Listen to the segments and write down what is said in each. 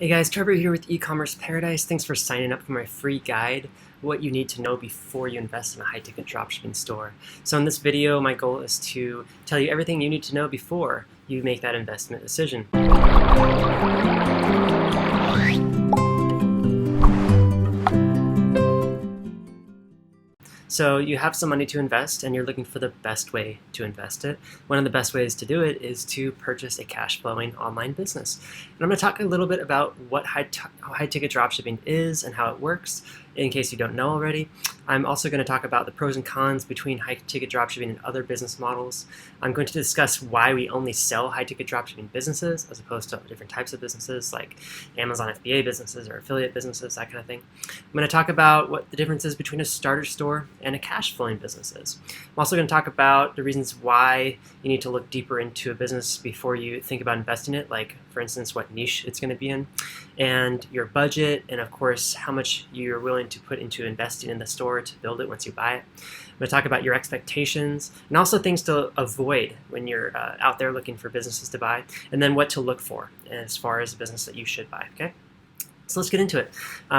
Hey guys, Trevor here with E-commerce Paradise. Thanks for signing up for my free guide, what you need to know before you invest in a high-ticket dropshipping store. So in this video, my goal is to tell you everything you need to know before you make that investment decision. So you have some money to invest and you're looking for the best way to invest it. One of the best ways to do it is to purchase a cash flowing online business. And I'm going to talk a little bit about what high-ticket dropshipping is and how it works, in case you don't know already. I'm also going to talk about the pros and cons between high-ticket dropshipping and other business models. I'm going to discuss why we only sell high-ticket dropshipping businesses as opposed to different types of businesses like Amazon FBA businesses or affiliate businesses, that kind of thing. I'm going to talk about what the difference is between a starter store and a cash flowing business is. I'm also going to talk about the reasons why you need to look deeper into a business before you think about investing in it, like for instance what niche it's going to be in, and your budget, and of course how much you're willing to put into investing in the store to build it once you buy it. I'm going to talk about your expectations and also things to avoid when you're out there looking for businesses to buy, and then what to look for as far as a business that you should buy. Okay? So let's get into it.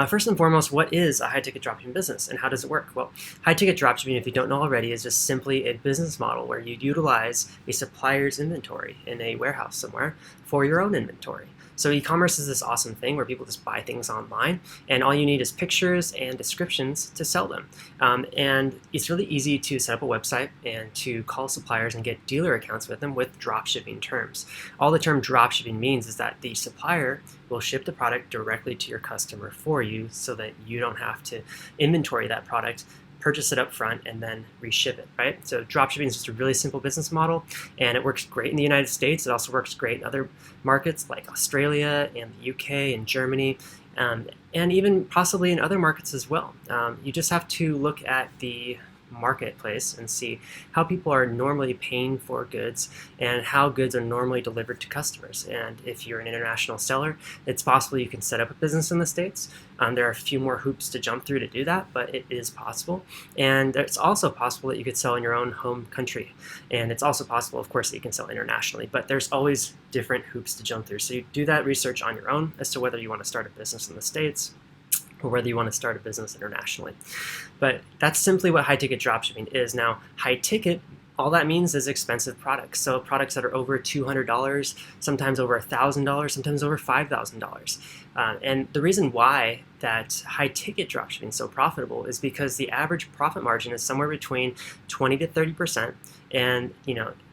First and foremost, what is a high-ticket dropshipping business and how does it work? Well, high-ticket dropshipping, if you don't know already, is just simply a business model where you utilize a supplier's inventory in a warehouse somewhere for your own inventory. So e-commerce is this awesome thing where people just buy things online and all you need is pictures and descriptions to sell them. And it's really easy to set up a website and to call suppliers and get dealer accounts with them with dropshipping terms. All the term dropshipping means is that the supplier will ship the product directly to your customer for you so that you don't have to inventory that product, purchase it up front, and then reship it, right? So dropshipping is just a really simple business model, and it works great in the United States. It also works great in other markets like Australia and the UK and Germany, and even possibly in other markets as well. You just have to look at the marketplace and see how people are normally paying for goods and how goods are normally delivered to customers. And if you're an international seller, it's possible you can set up a business in the States. There are a few more hoops to jump through to do that, but it is possible. And it's also possible that you could sell in your own home country. And it's also possible, of course, that you can sell internationally, but there's always different hoops to jump through. So you do that research on your own as to whether you want to start a business in the States or whether you want to start a business internationally. But that's simply what high-ticket dropshipping is. Now, high-ticket, all that means is expensive products. So products that are over $200, sometimes over $1,000, sometimes over $5,000. And the reason why that high-ticket dropshipping is so profitable is because the average profit margin is somewhere between 20 to 30%. And,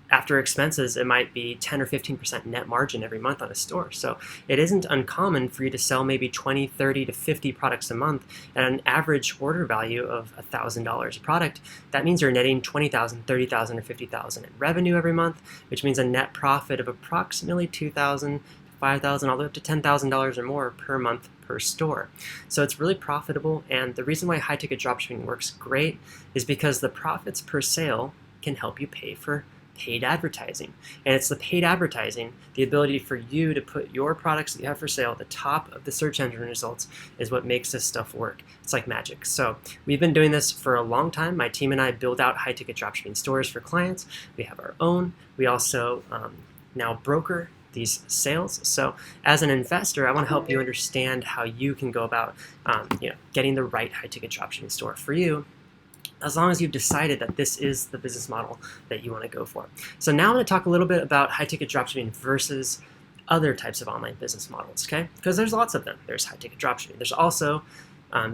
after expenses, it might be 10 or 15% net margin every month on a store. So it isn't uncommon for you to sell maybe 20, 30 to 50 products a month at an average order value of $1,000 a product. That means you're netting $20,000, $30,000, or $50,000 in revenue every month, which means a net profit of approximately $2,000, $5,000, all the way up to $10,000 or more per month per store. So it's really profitable, and the reason why high-ticket dropshipping works great is because the profits per sale can help you pay for paid advertising. And it's the paid advertising, the ability for you to put your products that you have for sale at the top of the search engine results, is what makes this stuff work. It's like magic. So we've been doing this for a long time. My team and I build out high-ticket dropshipping stores for clients. We have our own. We also now broker these sales. So as an investor, I want to help you understand how you can go about getting the right high-ticket dropshipping store for you, as long as you've decided that this is the business model that you want to go for. So now I'm going to talk a little bit about high-ticket dropshipping versus other types of online business models, okay? Because there's lots of them. There's high-ticket dropshipping. There's also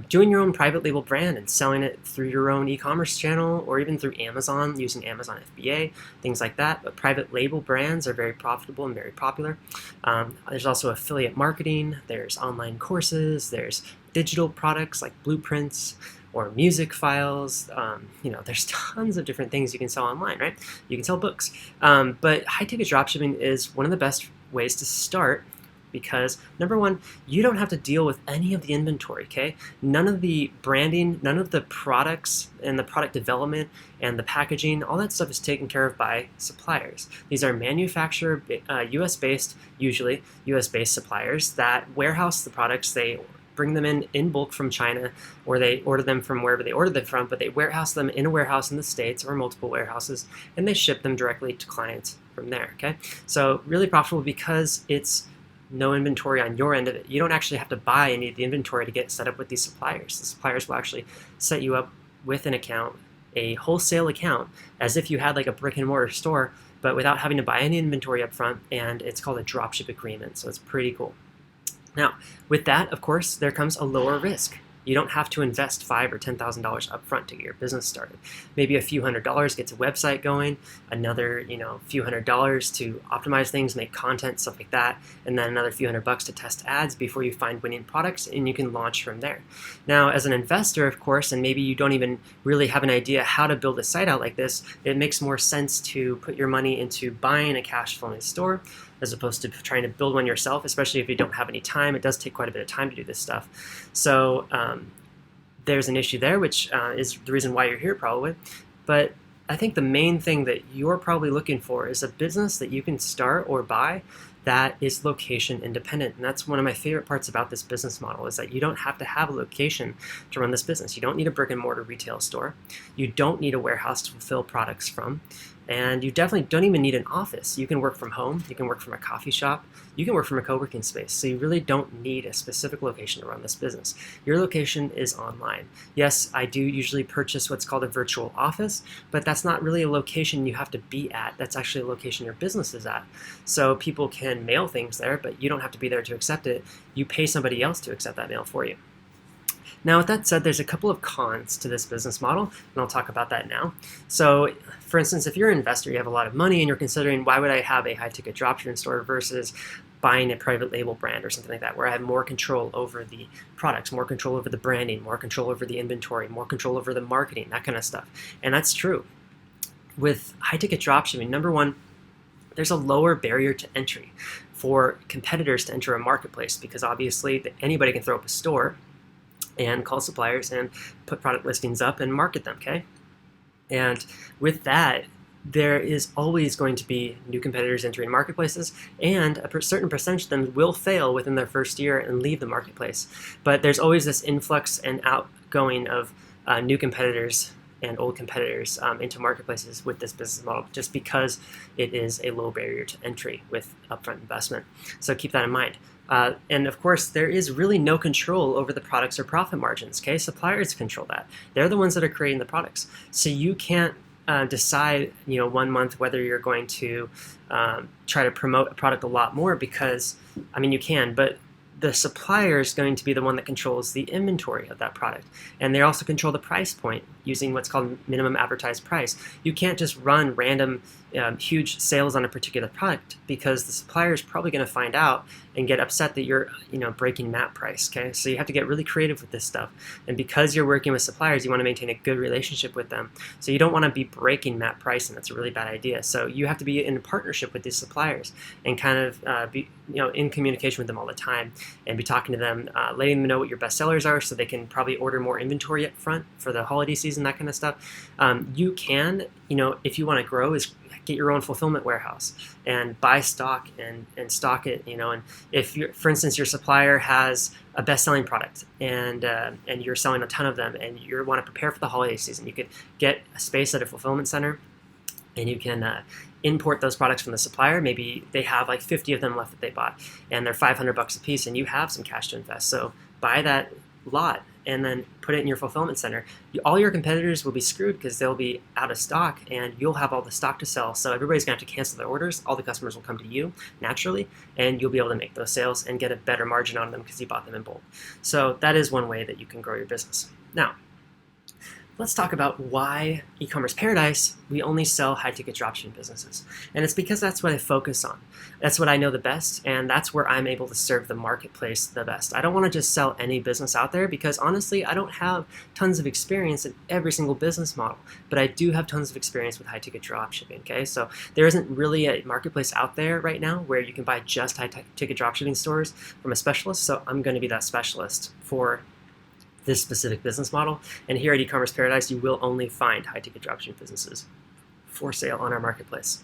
doing your own private label brand and selling it through your own e-commerce channel or even through Amazon, using Amazon FBA, things like that. But private label brands are very profitable and very popular. There's also affiliate marketing. There's online courses. There's digital products like blueprints or music files. There's tons of different things you can sell online, right? You can sell books. But high-ticket dropshipping is one of the best ways to start because, number one, you don't have to deal with any of the inventory, okay? None of the branding, none of the products and the product development and the packaging, all that stuff is taken care of by suppliers. These are manufacturer, US-based, usually US-based suppliers that warehouse the products. They bring them in bulk from China, or they order them from wherever they ordered them from, but they warehouse them in a warehouse in the States or multiple warehouses, and they ship them directly to clients from there, okay? So really profitable because it's no inventory on your end of it. You don't actually have to buy any of the inventory to get set up with these suppliers. The suppliers will actually set you up with an account, a wholesale account, as if you had like a brick and mortar store, but without having to buy any inventory up front, and it's called a dropship agreement, so it's pretty cool. Now, with that, of course, there comes a lower risk. You don't have to invest $5,000 or $10,000 up front to get your business started. Maybe a few $100 gets a website going, another few $100 to optimize things, make content, stuff like that, and then another few $100 to test ads before you find winning products, and you can launch from there. Now, as an investor, of course, and maybe you don't even really have an idea how to build a site out like this, it makes more sense to put your money into buying a cash flowing store as opposed to trying to build one yourself, especially if you don't have any time. It does take quite a bit of time to do this stuff. So there's an issue there, which is the reason why you're here probably. But I think the main thing that you're probably looking for is a business that you can start or buy that is location independent. And that's one of my favorite parts about this business model, is that you don't have to have a location to run this business. You don't need a brick and mortar retail store. You don't need a warehouse to fulfill products from. And you definitely don't even need an office. You can work from home, you can work from a coffee shop, you can work from a co-working space. So you really don't need a specific location to run this business. Your location is online. Yes, I do usually purchase what's called a virtual office, but that's not really a location you have to be at. That's actually a location your business is at. So people can mail things there, but you don't have to be there to accept it. You pay somebody else to accept that mail for you. Now, with that said, there's a couple of cons to this business model, and I'll talk about that now. So, for instance, if you're an investor, you have a lot of money, and you're considering, why would I have a high-ticket dropshipping store versus buying a private label brand or something like that, where I have more control over the products, more control over the branding, more control over the inventory, more control over the marketing, that kind of stuff. And that's true. With high-ticket dropshipping, number one, there's a lower barrier to entry for competitors to enter a marketplace, because obviously anybody can throw up a store and call suppliers and put product listings up and market them, okay? And with that, there is always going to be new competitors entering marketplaces, and a certain percentage of them will fail within their first year and leave the marketplace. But there's always this influx and outgoing of new competitors and old competitors into marketplaces with this business model, just because it is a low barrier to entry with upfront investment. So keep that in mind. And of course, there is really no control over the products or profit margins. Okay, suppliers control that. They're the ones that are creating the products. So you can't decide, 1 month whether you're going to try to promote a product a lot more, because, you can, but the supplier is going to be the one that controls the inventory of that product. And they also control the price point using what's called minimum advertised price. You can't just run random huge sales on a particular product, because the supplier is probably going to find out and get upset that you're breaking MAP price. Okay, so you have to get really creative with this stuff. And because you're working with suppliers, you want to maintain a good relationship with them. So you don't want to be breaking MAP price, and that's a really bad idea. So you have to be in partnership with these suppliers and kind of be in communication with them all the time, and be talking to them, letting them know what your best sellers are, so they can probably order more inventory up front for the holiday season, that kind of stuff. You can, if you want to grow, is get your own fulfillment warehouse and buy stock and stock it, and if you're, for instance, your supplier has a best-selling product and you're selling a ton of them, and you want to prepare for the holiday season, you could get a space at a fulfillment center, and you can import those products from the supplier. Maybe they have like 50 of them left that they bought, and they're $500 a piece, and you have some cash to invest. So buy that lot and then put it in your fulfillment center. All your competitors will be screwed, because they'll be out of stock, and you'll have all the stock to sell. So everybody's gonna have to cancel their orders. All the customers will come to you naturally, and you'll be able to make those sales and get a better margin on them because you bought them in bulk. So that is one way that you can grow your business. Now, let's talk about why e-commerce paradise, we only sell high-ticket dropshipping businesses. And it's because that's what I focus on. That's what I know the best, and that's where I'm able to serve the marketplace the best. I don't want to just sell any business out there, because honestly, I don't have tons of experience in every single business model, but I do have tons of experience with high-ticket dropshipping, okay? So there isn't really a marketplace out there right now where you can buy just high-ticket dropshipping stores from a specialist, so I'm going to be that specialist for this specific business model. And here at e-commerce paradise, you will only find high-ticket dropshipping businesses for sale on our marketplace.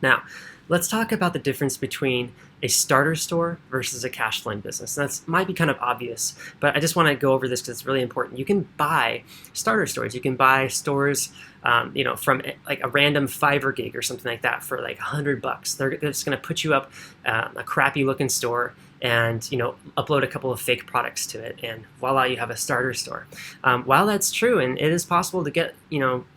Now, Let's talk about the difference between a starter store versus a cash flowing business. That might be kind of obvious, but I just want to go over this because it's really important. You can buy starter stores. You can buy stores, from like a random Fiverr gig or something like that for like $100. They're just going to put you up a crappy looking store and upload a couple of fake products to it, and voila, you have a starter store. While that's true, and it is possible to get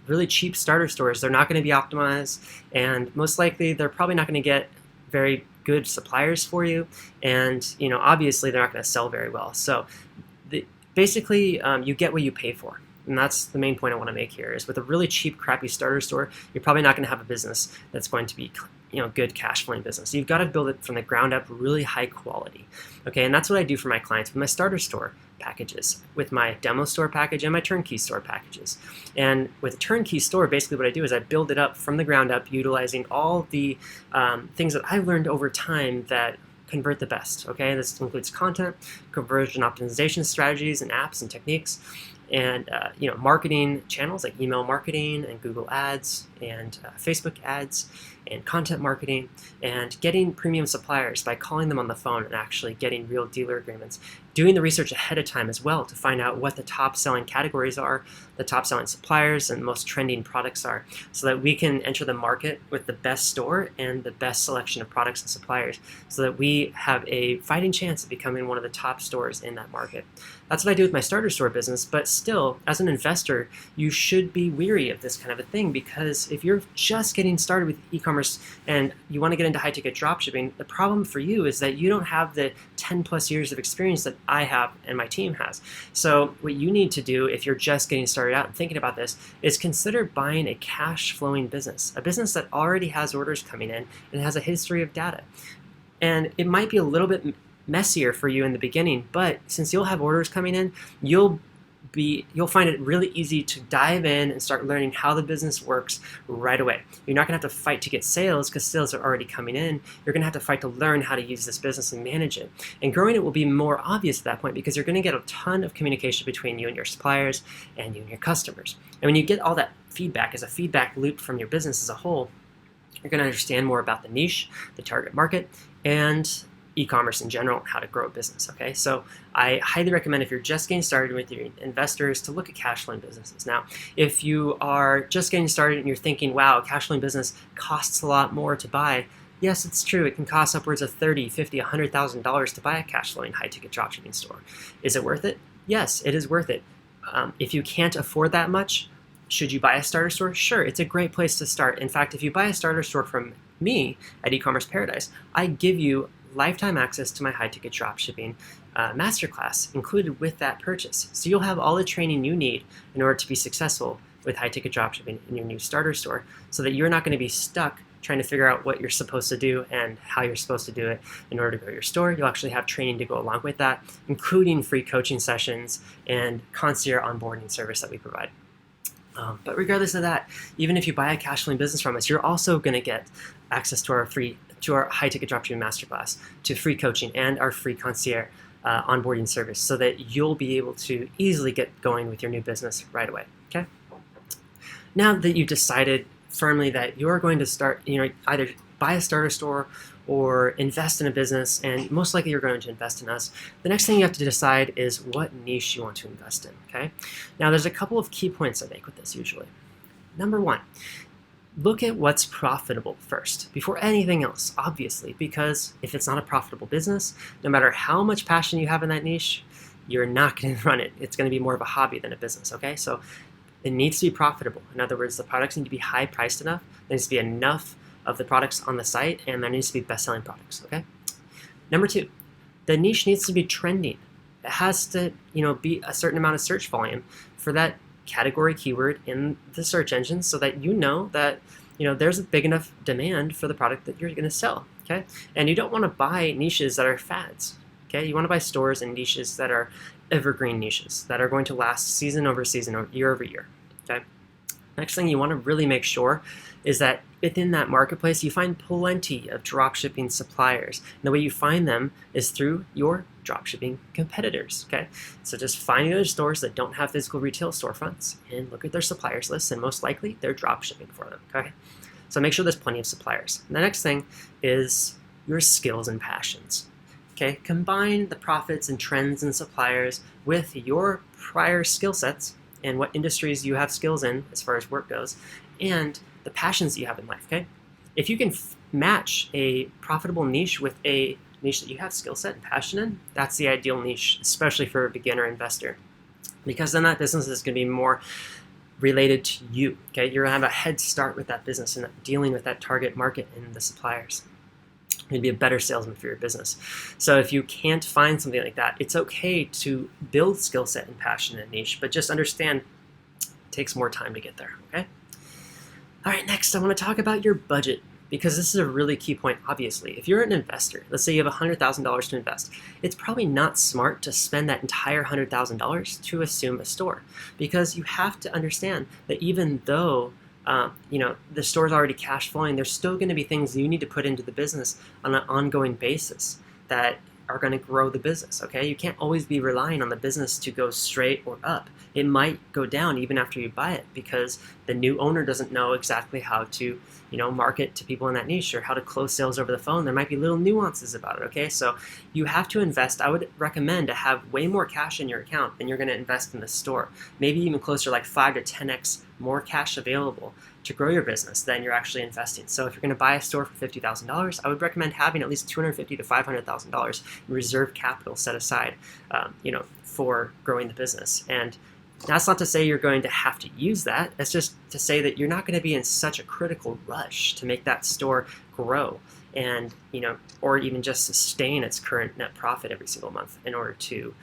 really cheap starter stores, they're not going to be optimized, and most likely they're probably not going to get very good suppliers for you, and obviously they're not going to sell very well. So basically, you get what you pay for. And that's the main point I want to make here, is with a really cheap, crappy starter store, you're probably not going to have a business that's going to be good cash flowing business. You've got to build it from the ground up, really high quality. Okay, and that's what I do for my clients with my starter store packages, with my demo store package and my turnkey store packages. And with a turnkey store, basically what I do is I build it up from the ground up, utilizing all the things that I've learned over time that convert the best. Okay, this includes content, conversion optimization strategies and apps and techniques, and marketing channels like email marketing and Google ads and Facebook ads and content marketing, and getting premium suppliers by calling them on the phone and actually getting real dealer agreements. Doing the research ahead of time as well to find out what the top selling categories are, the top selling suppliers and most trending products are, so that we can enter the market with the best store and the best selection of products and suppliers, so that we have a fighting chance of becoming one of the top stores in that market. That's what I do with my starter store business, but still, as an investor, you should be weary of this kind of a thing, because if you're just getting started with e-commerce and you want to get into high-ticket dropshipping, the problem for you is that you don't have the 10 plus years of experience that I have and my team has. So what you need to do if you're just getting started out and thinking about this is consider buying a cash flowing business, a business that already has orders coming in and has a history of data. And it might be a little bit messier for you in the beginning, but since you'll have orders coming in, you'll find it really easy to dive in and start learning how the business works right away. You're not going to have to fight to get sales because sales are already coming in. You're going to have to fight to learn how to use this business and manage it. And growing it will be more obvious at that point, because you're going to get a ton of communication between you and your suppliers and you and your customers. And when you get all that feedback as a feedback loop from your business as a whole, you're going to understand more about the niche, the target market, and e-commerce in general, how to grow a business. Okay, so I highly recommend, if you're just getting started with your investors, to look at cash flowing businesses. Now, if you are just getting started and you're thinking, wow, a cash flowing business costs a lot more to buy, yes, it's true. It can cost upwards of $30,000, $50,000, $100,000 to buy a cash flowing high ticket dropshipping store. Is it worth it? Yes, it is worth it. If you can't afford that much, should you buy a starter store? Sure, it's a great place to start. In fact, if you buy a starter store from me at Ecommerce Paradise, I give you lifetime access to my high-ticket dropshipping masterclass included with that purchase. So you'll have all the training you need in order to be successful with high-ticket dropshipping in your new starter store, so that you're not going to be stuck trying to figure out what you're supposed to do and how you're supposed to do it in order to grow your store. You'll actually have training to go along with that, including free coaching sessions and concierge onboarding service that we provide. But regardless of that, even if you buy a cash flowing business from us, you're also going to get access to our high-ticket dropshipping masterclass, to free coaching and our free concierge onboarding service, so that you'll be able to easily get going with your new business right away. Okay. Now that you've decided firmly that you're going to start, either buy a starter store or invest in a business, and most likely you're going to invest in us, the next thing you have to decide is what niche you want to invest in. Okay. Now, there's a couple of key points I make with this usually. Number one, look at what's profitable first, before anything else, obviously, because if it's not a profitable business, no matter how much passion you have in that niche, you're not going to run it. It's going to be more of a hobby than a business, okay? So it needs to be profitable. In other words, the products need to be high priced enough, there needs to be enough of the products on the site, and there needs to be best-selling products, okay? Number two, the niche needs to be trending. It has to, be a certain amount of search volume for that category keyword in the search engine, so that that there's a big enough demand for the product that you're going to sell. Okay, and you don't want to buy niches that are fads. Okay, you want to buy stores and niches that are evergreen niches that are going to last season over season or year over year. Okay, next thing you want to really make sure is that within that marketplace you find plenty of dropshipping suppliers. And the way you find them is through your dropshipping competitors. Okay, so just finding those stores that don't have physical retail storefronts and look at their suppliers lists, and most likely they're dropshipping for them. Okay, So make sure there's plenty of suppliers. And the next thing is your skills and passions. Okay, combine the profits and trends and suppliers with your prior skill sets and what industries you have skills in as far as work goes, and the passions that you have in life. Okay, if you can match a profitable niche with a niche that you have skill set and passion in, that's the ideal niche, especially for a beginner investor, because then that business is going to be more related to you. Okay, you're going to have a head start with that business and dealing with that target market and the suppliers. You'd be a better salesman for your business. So if you can't find something like that, it's okay to build skill set and passion in a niche, but just understand it takes more time to get there, okay? All right, next I want to talk about your budget, because this is a really key point, obviously. If you're an investor, let's say you have $100,000 to invest, it's probably not smart to spend that entire $100,000 to assume a store, because you have to understand that even though the store's already cash flowing, there's still going to be things you need to put into the business on an ongoing basis that are going to grow the business, okay? You can't always be relying on the business to go straight or up. It might go down even after you buy it because the new owner doesn't know exactly how to, market to people in that niche or how to close sales over the phone. There might be little nuances about it, okay? So you have to invest. I would recommend to have way more cash in your account than you're going to invest in the store. Maybe even closer, like 5 to 10x more cash available to grow your business than you're actually investing. So if you're going to buy a store for $50,000, I would recommend having at least $250,000 to $500,000 in reserve capital set aside, for growing the business. And that's not to say you're going to have to use that. It's just to say that you're not going to be in such a critical rush to make that store grow and, or even just sustain its current net profit every single month in order to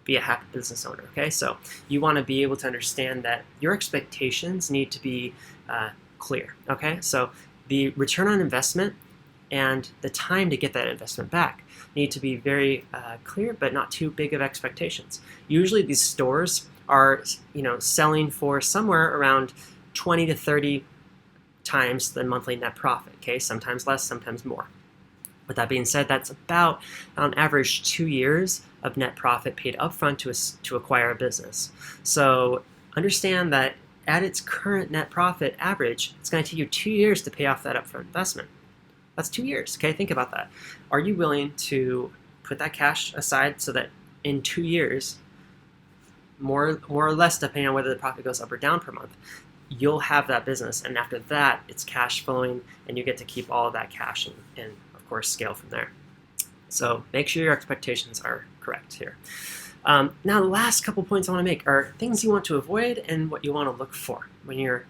be a happy business owner, okay? So you want to be able to understand that your expectations need to be clear, okay? So the return on investment and the time to get that investment back need to be very clear, but not too big of expectations. Usually these stores are, selling for somewhere around 20 to 30 times the monthly net profit, okay? Sometimes less, sometimes more. With that being said, that's about, on average, 2 years of net profit paid upfront to acquire a business. So understand that at its current net profit average, it's going to take you 2 years to pay off that upfront investment. That's 2 years, okay? Think about that. Are you willing to put that cash aside so that in 2 years, more or less, depending on whether the profit goes up or down per month, you'll have that business, and after that, it's cash flowing, and you get to keep all of that cash and of course, scale from there. So make sure your expectations are correct here. Now, the last couple points I want to make are things you want to avoid and what you want to look for when you're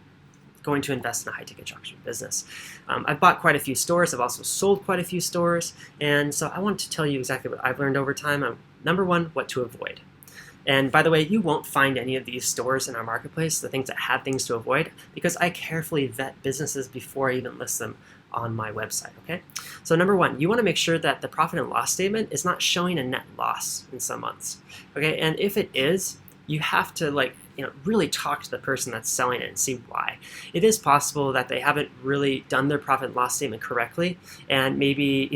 going to invest in a high-ticket dropshipping business. I've bought quite a few stores. I've also sold quite a few stores, and so I want to tell you exactly what I've learned over time. Number one, what to avoid. And by the way, you won't find any of these stores in our marketplace, the things that have things to avoid, because I carefully vet businesses before I even list them on my website, okay? So number one, you want to make sure that the profit and loss statement is not showing a net loss in some months, okay? And if it is, you have to really talk to the person that's selling it and see why. It is possible that they haven't really done their profit and loss statement correctly, and maybe,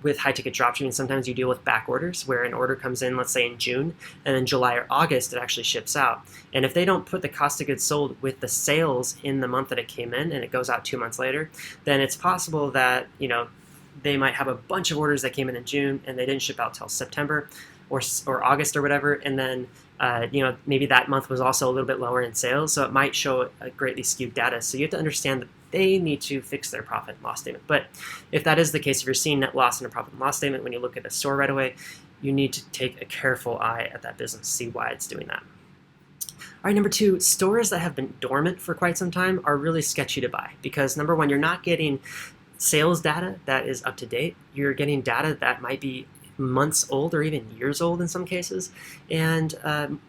with high-ticket dropshipping, sometimes you deal with back orders where an order comes in, let's say in June, and in July or August it actually ships out. And if they don't put the cost of goods sold with the sales in the month that it came in and it goes out 2 months later, then it's possible that they might have a bunch of orders that came in June and they didn't ship out till September or August or whatever, and then maybe that month was also a little bit lower in sales, so it might show a greatly skewed data. So you have to understand that they need to fix their profit and loss statement. But if that is the case, if you're seeing net loss in a profit and loss statement when you look at a store right away, you need to take a careful eye at that business, see why it's doing that. All right, number two, stores that have been dormant for quite some time are really sketchy to buy because number one, you're not getting sales data that is up to date. You're getting data that might be months old or even years old in some cases. And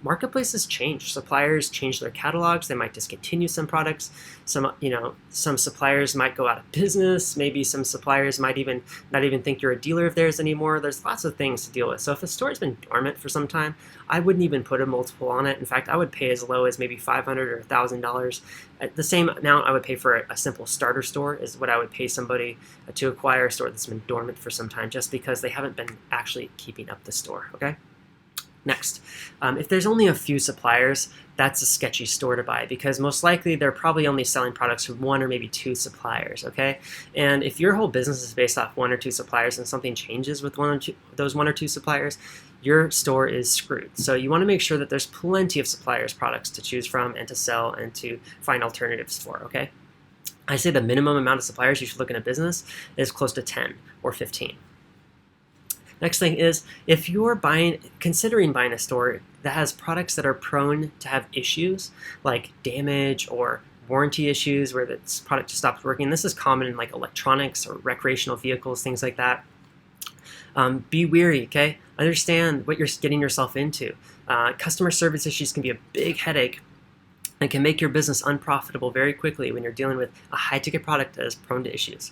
marketplaces change. Suppliers change their catalogs. They might discontinue some products. Some suppliers might go out of business. Maybe some suppliers might even not even think you're a dealer of theirs anymore. There's lots of things to deal with. So if a store has been dormant for some time, I wouldn't even put a multiple on it. In fact, I would pay as low as maybe $500 or $1,000. The same amount I would pay for a simple starter store is what I would pay somebody to acquire a store that's been dormant for some time just because they haven't been actually keeping up the store, okay? Next, if there's only a few suppliers, that's a sketchy store to buy because most likely they're probably only selling products from one or maybe two suppliers, okay? And if your whole business is based off one or two suppliers and something changes with those one or two suppliers, your store is screwed. So you want to make sure that there's plenty of suppliers' products to choose from and to sell and to find alternatives for, okay? I say the minimum amount of suppliers you should look in a business is close to 10 or 15. Next thing is, if you're considering buying a store that has products that are prone to have issues, like damage or warranty issues where the product just stops working, this is common in like electronics or recreational vehicles, things like that. Be wary, okay? Understand what you're getting yourself into. Customer service issues can be a big headache and can make your business unprofitable very quickly when you're dealing with a high-ticket product that is prone to issues,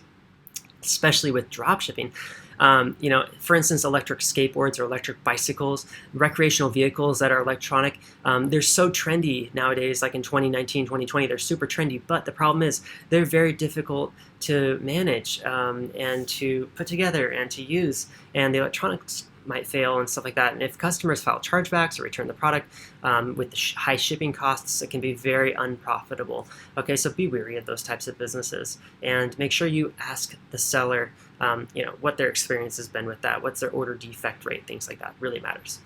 especially with dropshipping. For instance, electric skateboards or electric bicycles, recreational vehicles that are electronic, they're so trendy nowadays, like in 2019, 2020, they're super trendy, but the problem is they're very difficult to manage and to put together and to use, and the electronics might fail and stuff like that. And if customers file chargebacks or return the product with the high shipping costs, it can be very unprofitable. Okay, so be wary of those types of businesses and make sure you ask the seller what their experience has been with that, what's their order defect rate, things like that really matters.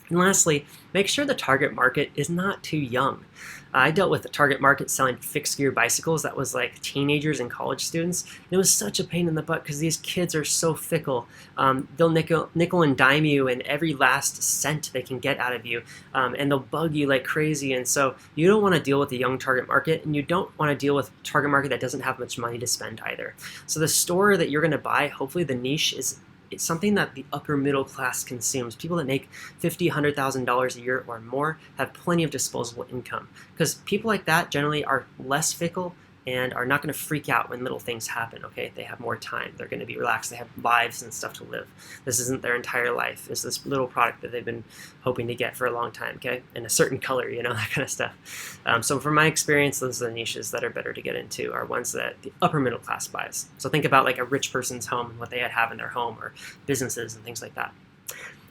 And lastly, make sure the target market is not too young. I dealt with the target market selling fixed gear bicycles that was like teenagers and college students. And it was such a pain in the butt because these kids are so fickle. They'll nickel and dime you in every last cent they can get out of you, and they'll bug you like crazy. And so you don't want to deal with the young target market, and you don't want to deal with a target market that doesn't have much money to spend either. So the store that you're going to buy, hopefully the niche it's something that the upper middle class consumes. People that make $50,000, $100,000 a year or more have plenty of disposable income because people like that generally are less fickle and are not going to freak out when little things happen, okay? They have more time. They're going to be relaxed. They have lives and stuff to live. This isn't their entire life. It's this little product that they've been hoping to get for a long time, okay? In a certain color, that kind of stuff. So from my experience, those are the niches that are better to get into, are ones that the upper middle class buys. So think about like a rich person's home and what they have in their home, or businesses and things like that.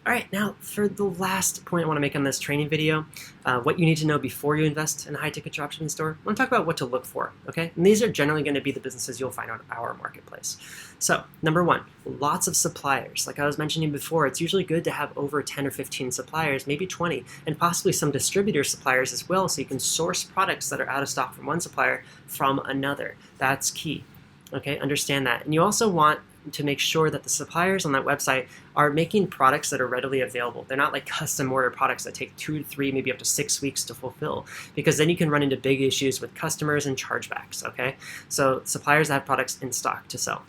All right, now for the last point I want to make on this training video, what you need to know before you invest in a high-ticket dropshipping store, I want to talk about what to look for, okay? And these are generally going to be the businesses you'll find on our marketplace. So, number one, lots of suppliers. Like I was mentioning before, it's usually good to have over 10 or 15 suppliers, maybe 20, and possibly some distributor suppliers as well, so you can source products that are out of stock from one supplier from another. That's key, okay? Understand that. And you also want to make sure that the suppliers on that website are making products that are readily available. They're not like custom order products that take 2 to 3, maybe up to 6 weeks to fulfill, because then you can run into big issues with customers and chargebacks, okay? So suppliers have products in stock to sell.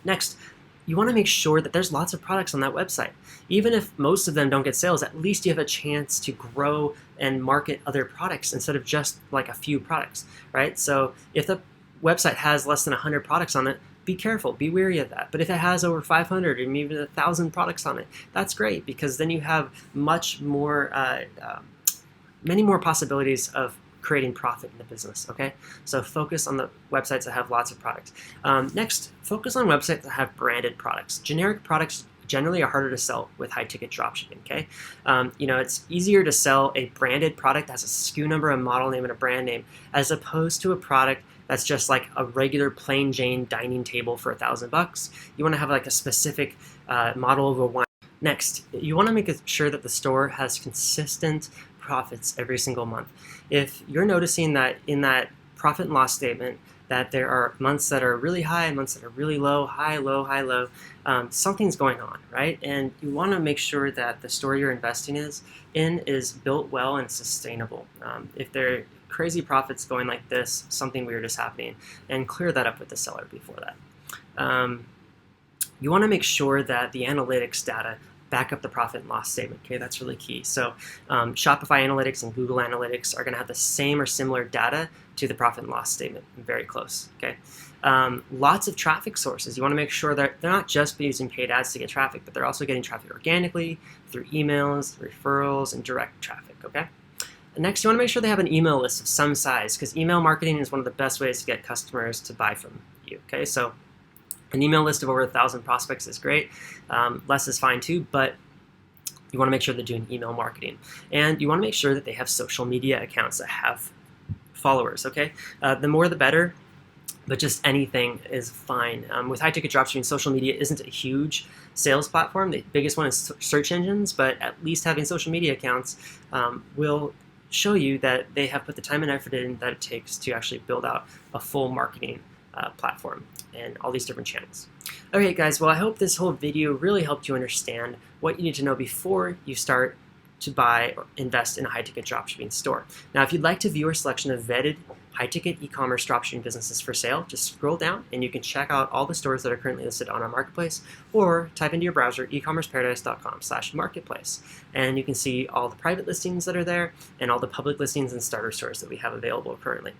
Next, you want to make sure that there's lots of products on that website. Even if most of them don't get sales, at least you have a chance to grow and market other products instead of just like a few products, right? So if the website has less than 100 products on it, be careful, be wary of that. But if it has over 500 or even 1,000 products on it, that's great, because then you have many more possibilities of creating profit in the business, okay? So focus on the websites that have lots of products. Next, focus on websites that have branded products. Generic products generally are harder to sell with high-ticket dropshipping, okay? It's easier to sell a branded product that has a SKU number, a model name, and a brand name, as opposed to a product that's just like a regular plain Jane dining table for $1,000. You want to have like a specific model of a wine. Next, you want to make sure that the store has consistent profits every single month. If you're noticing that in that profit and loss statement that there are months that are really high, months that are really low, high, low, something's going on, right? And you want to make sure that the store you're investing in is built well and sustainable. If there are crazy profits going like this, something weird is happening, and clear that up with the seller before that. You want to make sure that the analytics data back up the profit and loss statement, okay? That's really key. So Shopify Analytics and Google Analytics are going to have the same or similar data to the profit and loss statement, very close, okay? Lots of traffic sources. You want to make sure that they're not just using paid ads to get traffic, but they're also getting traffic organically through emails, referrals, and direct traffic, okay? And next, you want to make sure they have an email list of some size, because email marketing is one of the best ways to get customers to buy from you, okay? So an email list of over 1,000 prospects is great. Less is fine too, but You want to make sure they're doing email marketing, and you want to make sure that they have social media accounts that have followers. Okay, the more the better, but just anything is fine. With high ticket dropshipping, social media isn't a huge sales platform. The biggest one is search engines, but at least having social media accounts will show you that they have put the time and effort in that it takes to actually build out a full marketing platform and all these different channels. Okay guys, well I hope this whole video really helped you understand what you need to know before you start to buy or invest in a high-ticket dropshipping store. Now if you'd like to view our selection of vetted high-ticket e-commerce dropshipping businesses for sale, just scroll down and you can check out all the stores that are currently listed on our marketplace, or type into your browser ecommerceparadise.com/marketplace, and you can see all the private listings that are there and all the public listings and starter stores that we have available currently.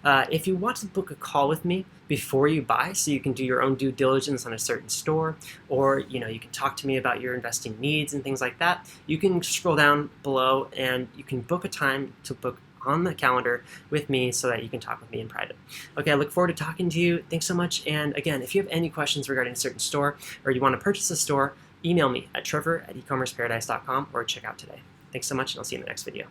If you want to book a call with me before you buy, so you can do your own due diligence on a certain store, or you can talk to me about your investing needs and things like that, you can scroll down below and you can book a time to book on the calendar with me so that you can talk with me in private. Okay, I look forward to talking to you. Thanks so much. And again, if you have any questions regarding a certain store or you want to purchase a store, email me at trevor@ecommerceparadise.com or check out today. Thanks so much, and I'll see you in the next video.